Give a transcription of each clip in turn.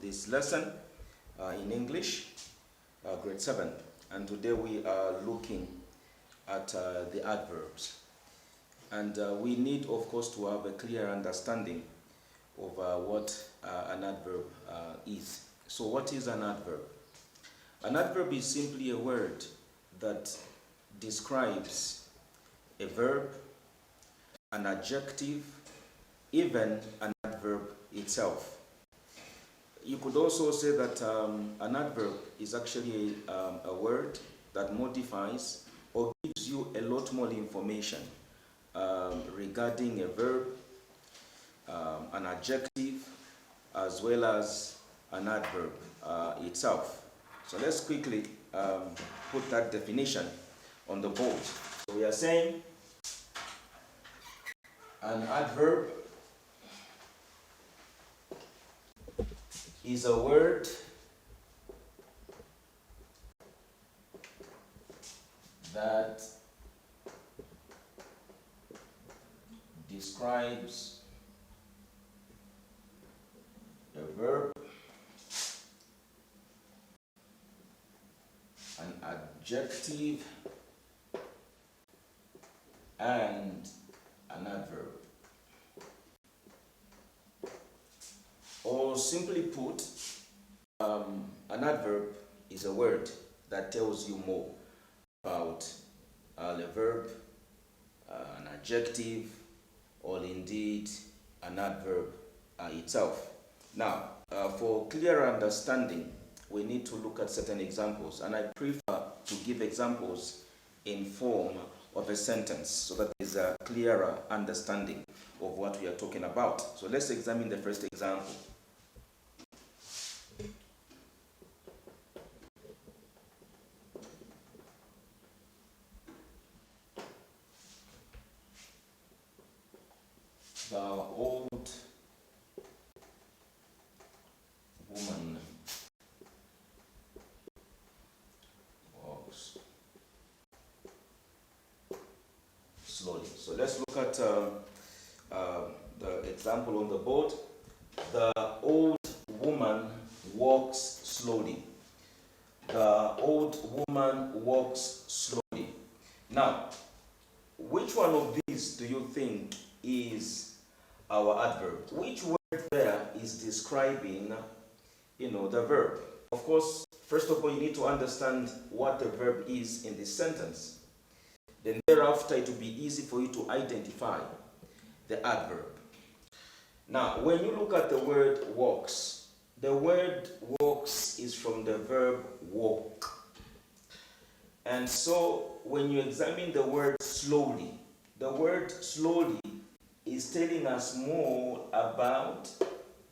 this lesson in English, grade 7. And today we are looking at the adverbs. And we need, of course, to have a clear understanding of what an adverb is. So what is an adverb? An adverb is simply a word that describes a verb, an adjective, even an adverb itself. You could also say that an adverb is actually a word that modifies or gives you a lot more information regarding a verb, an adjective, as well as an adverb itself. So let's quickly put that definition on the board. So we are saying an adverb is a word that describes a verb, an adjective, and an adverb. Or simply put, an adverb is a word that tells you more about a verb, an adjective, or indeed an adverb itself. Now, for clearer understanding, we need to look at certain examples, and I prefer to give examples in form of a sentence so that there is a clearer understanding of what we are talking about. So let's examine the first example. The old woman walks slowly. So let's look at the example on the board. The old woman walks slowly. The old woman walks slowly. Now, which one of these do you think is our adverb? Which word there is describing, the verb? Of course, first of all, you need to understand what the verb is in this sentence. Then thereafter, it will be easy for you to identify the adverb. Now, when you look at the word walks, the word walks is from the verb walk. And so, when you examine the word slowly, the word slowly is telling us more about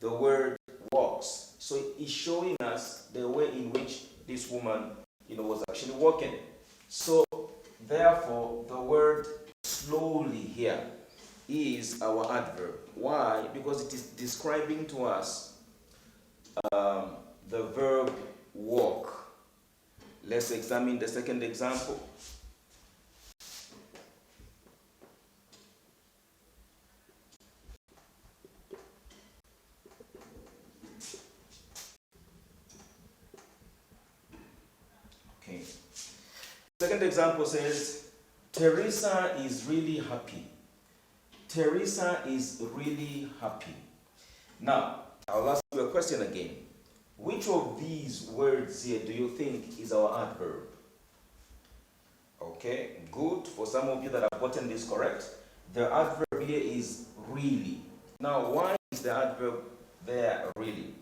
the word walks. So it's showing us the way in which this woman, was actually walking. So therefore, the word slowly here is our adverb. Why? Because it is describing to us the verb walk. Let's examine the second example. Second example says, Teresa is really happy. Teresa is really happy. Now, I'll ask you a question again. Which of these words here do you think is our adverb? Okay, good. For some of you that have gotten this correct, the adverb here is really. Now, why is the adverb there really?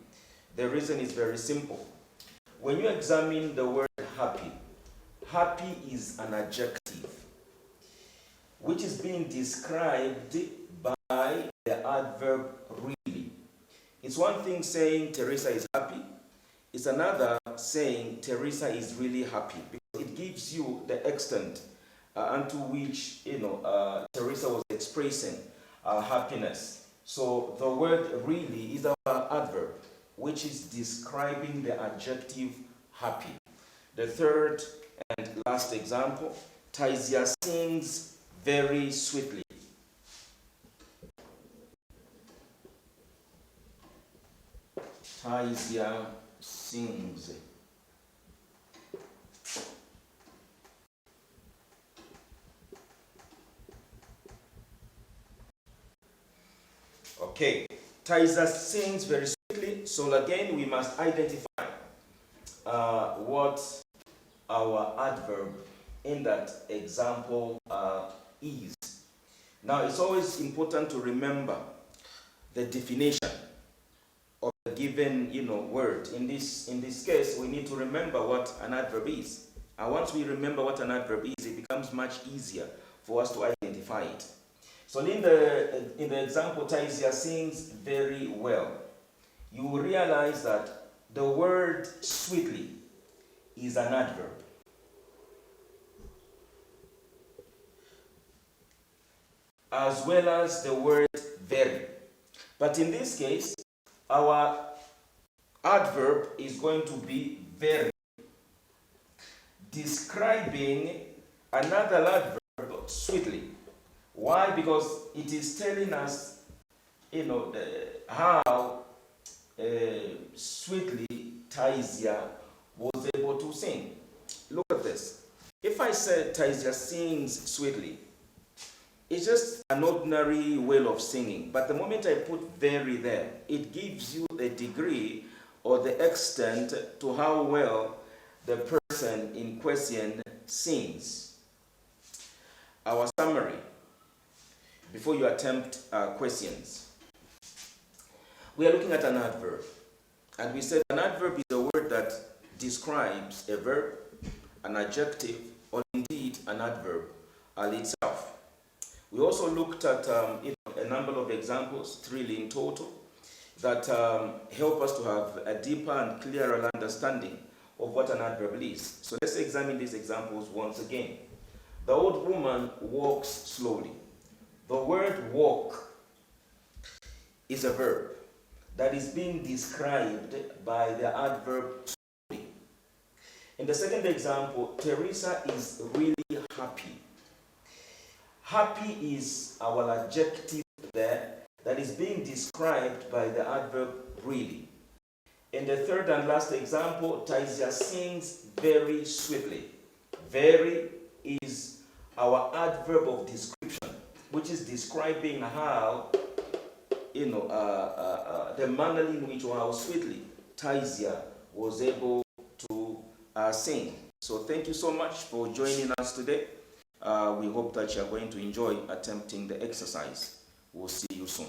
The reason is very simple. When you examine the word happy, happy is an adjective which is being described by the adverb really. It's one thing saying Teresa is happy. It's another saying Teresa is really happy, because it gives you the extent unto which Teresa was expressing happiness. So the word really is our adverb, which is describing the adjective happy. The third and last example, Taisia sings very sweetly. Taisia sings. Okay, Taisia sings very sweetly. So again, we must identify what our adverb in that example is. Now, it's always important to remember the definition of a given, word. In this case, we need to remember what an adverb is. And once we remember what an adverb is, it becomes much easier for us to identify it. So in the example, Taisia sings very well. You will realize that the word sweetly is an adverb. As well as the word very. But in this case, our adverb is going to be very, describing another adverb sweetly. Why? Because it is telling us, how sweetly Taisia was able to sing. Look at this. If I said Taisia sings sweetly, it's just an ordinary way of singing. But the moment I put very there, it gives you the degree or the extent to how well the person in question sings. Our summary, before you attempt questions. We are looking at an adverb. And we said an adverb is a word that describes a verb, an adjective, or indeed an adverb itself. We also looked at a number of examples, 3 in total, that help us to have a deeper and clearer understanding of what an adverb is. So let's examine these examples once again. The old woman walks slowly. The word walk is a verb that is being described by the adverb slowly. In the second example, Teresa is really happy. Happy is our adjective there that is being described by the adverb really. In the third and last example, Taisia sings very sweetly. Very is our adverb of description, which is describing how, the manner in which or how sweetly Taisia was able to sing. So thank you so much for joining us today. We hope that you are going to enjoy attempting the exercise. We'll see you soon.